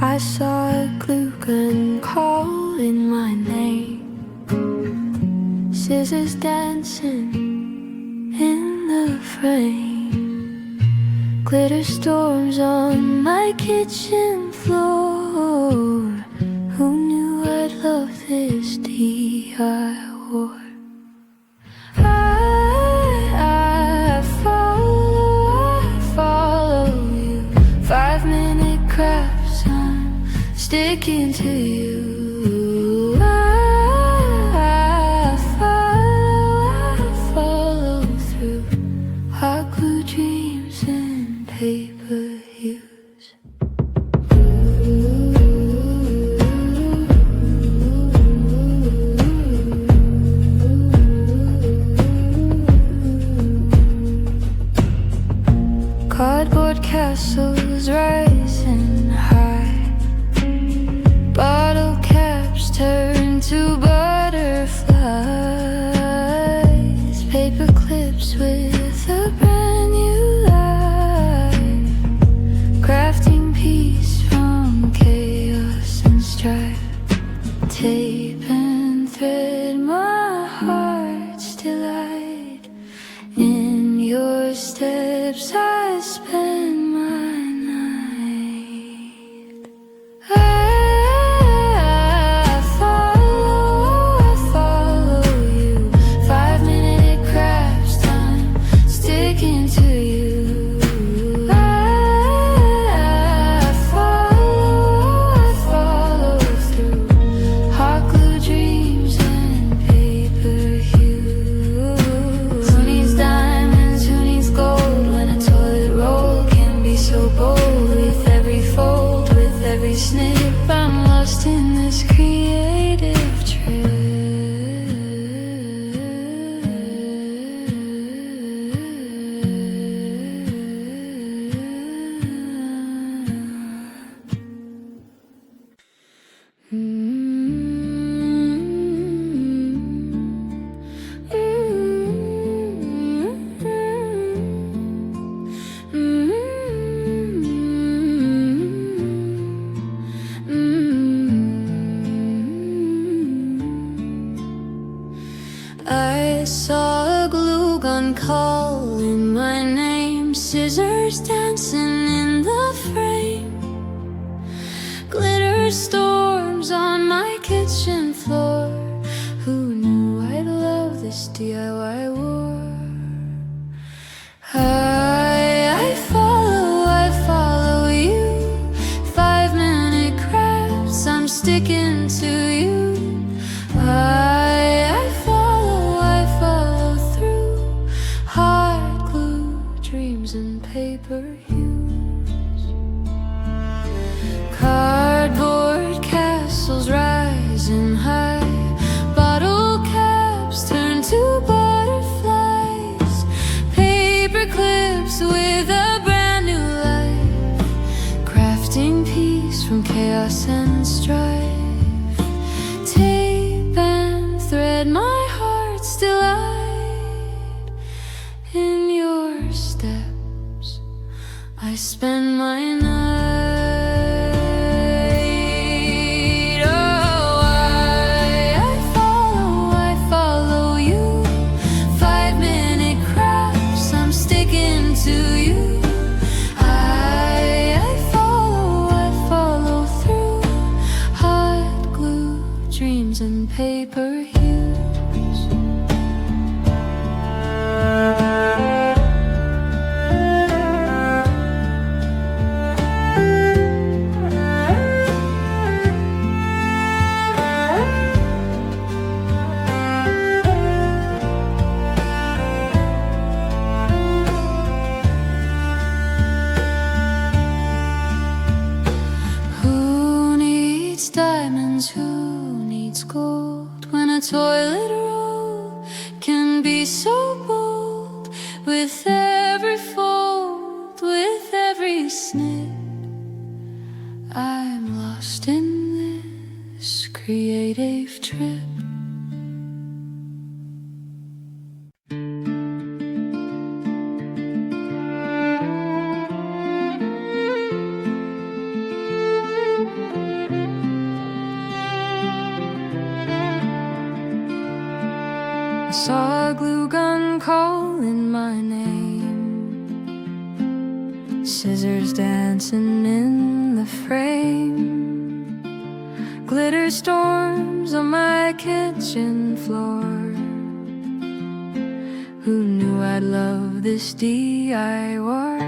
I saw a glue gun calling my name, scissors dancing in the frame, glitter storms on my kitchen floor. Who knew I'd love this tea I wore? I follow you. 5-minute crafts, I'm sticking to you. I follow through hot glue dreams and paper hues. Cardboard castles rising high, bottle caps turn to butterflies, paper clips with a brand new life, crafting peace from chaos and strife. Tape and thread, my heart's delight. In your steps I spend my night. I follow you. 5-minute crafts, time sticking to you. I follow through hot glue dreams and paper hues. Who needs diamonds? Who needs gold when a toilet roll can be so bold? With every fold, with every snip, I'm lost in this creative trip. I saw a glue gun calling my name, scissors dancing in the frame, glitter storms on my kitchen floor. Who knew I'd love this DIY war? I follow you. 5-minute crafts, I'm sticking to you. I follow through hard glue dreams and paper hues. Cardboard castles rising high, bottle caps turn to butterflies, paper clips with a brand new life, crafting peace from chaos and strife. Tape and thread, my heart's delight. In your steps I spend my night. Oh, I follow you. 5-minute crafts, I'm sticking to you. I follow through hot glue dreams and paper hues. Who needs diamonds? Who needs gold when a toilet roll can be so bold? With every fold, with every snip, I'm lost in this creative trip. Saw a glue gun calling my name, scissors dancing in the frame, glitter storms on my kitchen floor. Who knew I'd love this DIY?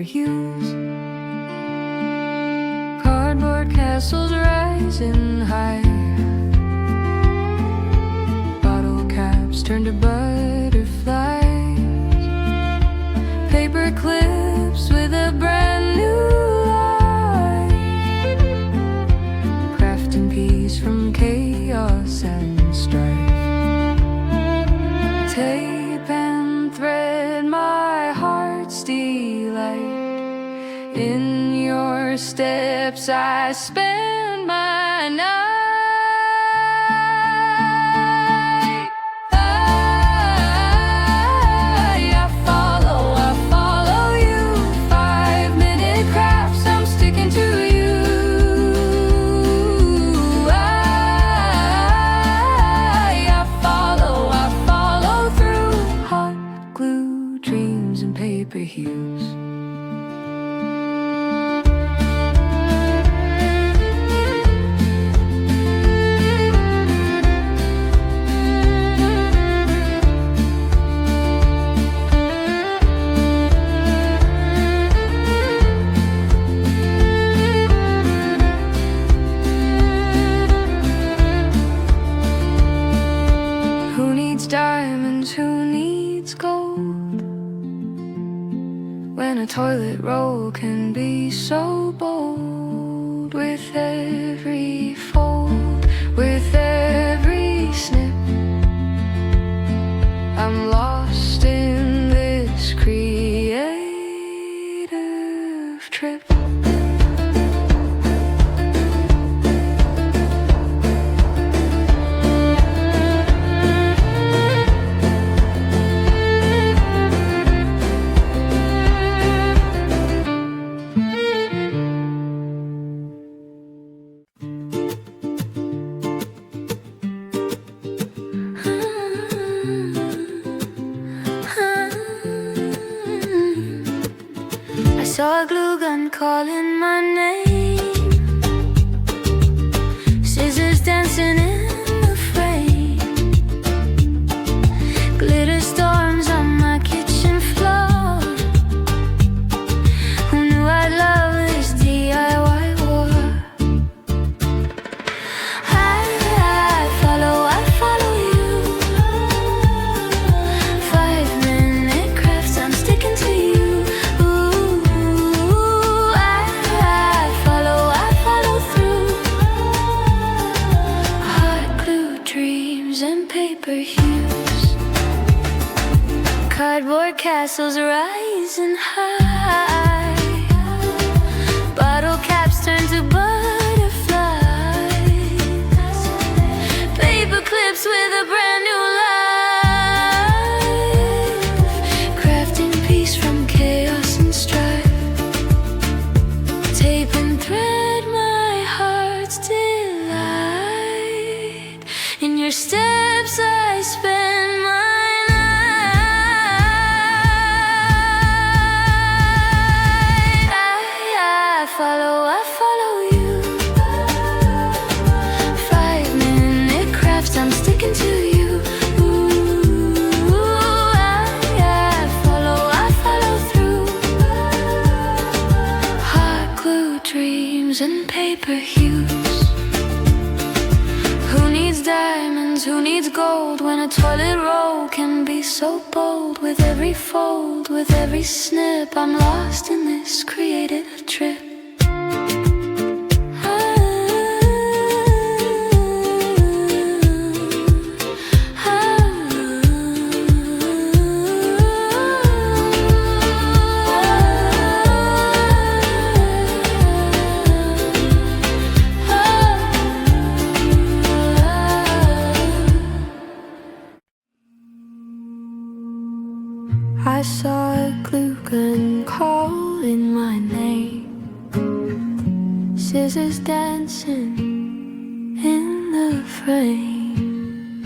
Hues, cardboard castles rising high, bottle caps turned to butterflies, paper clips with a brand new life, crafting peace from chaos and strife. Tape and thread, my heart's delight. In your steps I spend my night. I follow you. 5-minute crafts, I'm sticking to you. I follow through hot glue, dreams and paper hues. Diamonds, who needs gold when a toilet roll can be so bold? With every fold, with every snip, I'm lost in this creative trip. I saw a glue gun calling my name, scissors dancing in the frame, glitter storms on my kitchen floor. Who knew I'd love this DIY war? I follow you. 5-minute crafts, I'm sticking to you. And paper hues, cardboard castles rising high, bottle caps turn to butterflies, paper clips with a brand new life, crafting peace from chaos and strife. Tape and thread, my heart's delight. In your steps I spend my night. I follow you. 5-minute crafts, I'm sticking to you. I follow through hot glue, dreams and paper hues. Who needs diamonds, who needs gold when a toilet roll can be so bold? With every fold, with every snip, I'm lost in this creative trip. I saw a glue gun calling my name, scissors dancing in the frame,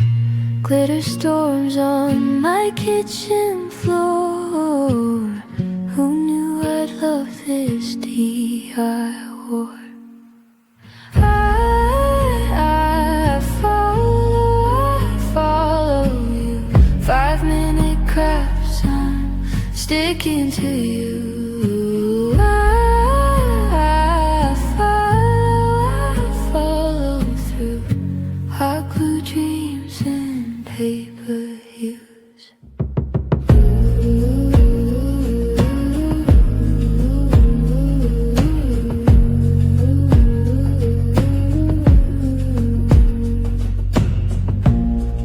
glitter storms on my kitchen floor. Who knew I'd love this tea I wore? I follow you. 5-minute crafts, I'm sticking to you. I follow through hot glue dreams and paper hues.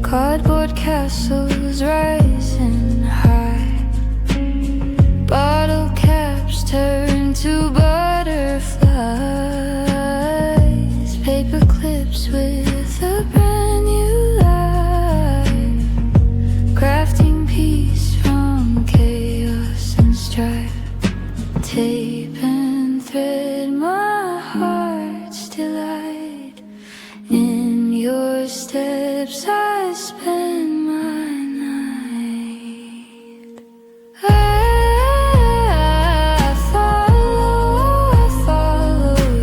Cardboard castles rising high, bottle caps turn to butterflies, paper clips with a brand new life, crafting peace from chaos and strife. Tape and thread, my heart's delight. In your steps I spend my night. I follow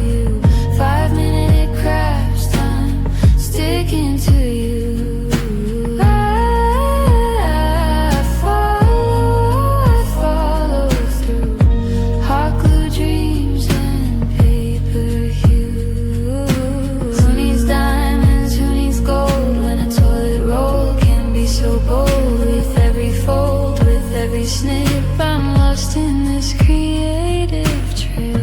you. 5-minute crafts, time sticking to you. I follow through hot glue dreams and paper hues. Who needs diamonds, who needs gold, when a toilet roll can be so bold? With every fold, with every snip, I'm lost in this creative trip.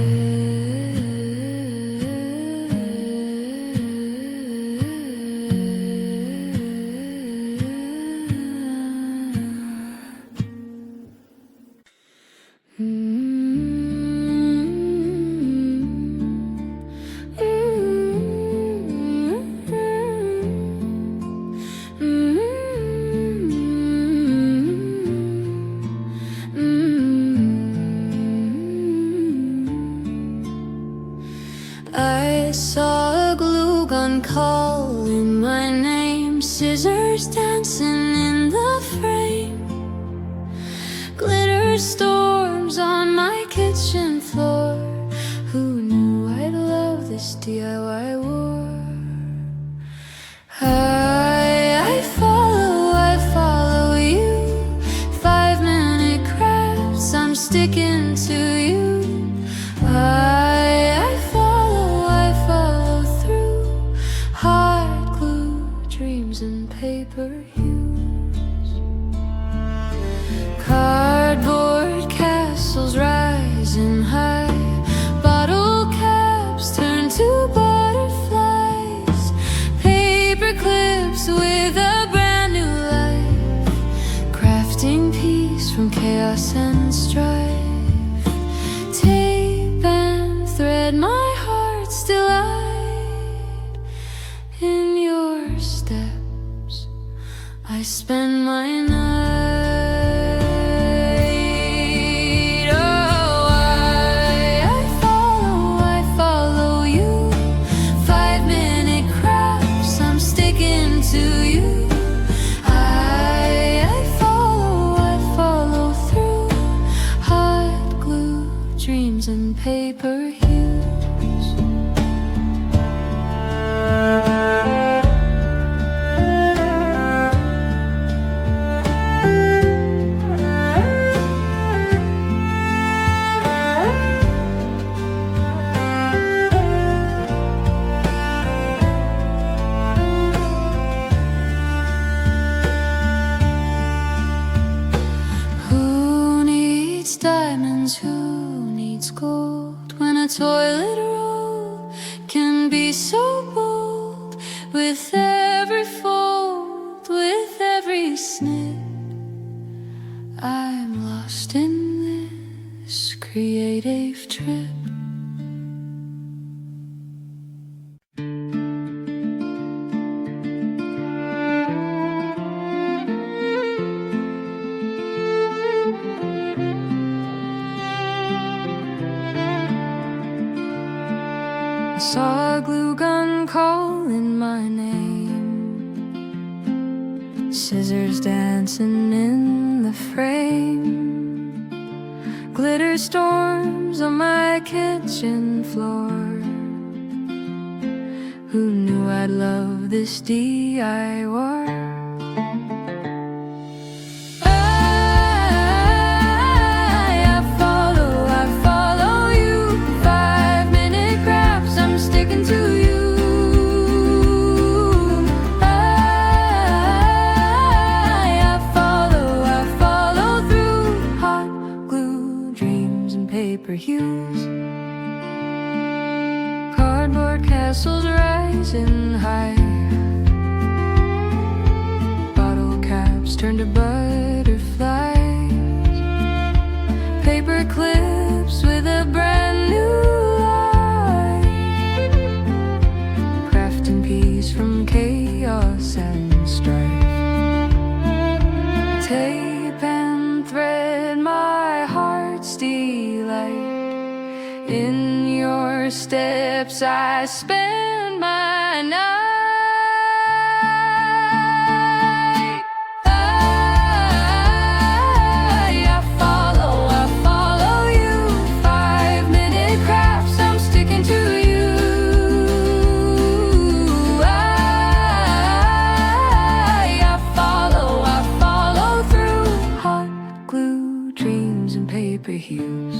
I saw a glue gun calling my name, scissors dancing in the frame, glitter storms on my kitchen floor. Who knew I'd love this DIY war? I follow you. 5-minute crafts, I'm sticking to you. I follow through hard glue dreams and paper hues. Cardboard castles rising high, bottle caps turn to butterflies, paper clips with a brand new life, crafting peace from chaos and strife. Tape and thread, my heart's delight. In your steps I spend my night. Oh, I follow you. 5-minute crafts, I'm sticking to you. I follow through hot glue dreams and paper hues. Who needs diamonds, who needs gold, when a toilet roll can be so bold? With every fold, with every snip, I'm lost in this creative trip. saw a glue gun calling my name, scissors dancing in the frame, glitter storms on my kitchen floor. Who knew I'd love this DIY? Paper hues, cardboard castles rising high, bottle caps turned to butterflies, paper clips with a brand new life, crafting peace from chaos and strife. Tape and thread, my heart's delight. In your steps I spend my night. I follow you. 5-minute crafts, I'm sticking to you. I follow through hot glue, dreams and paper hues.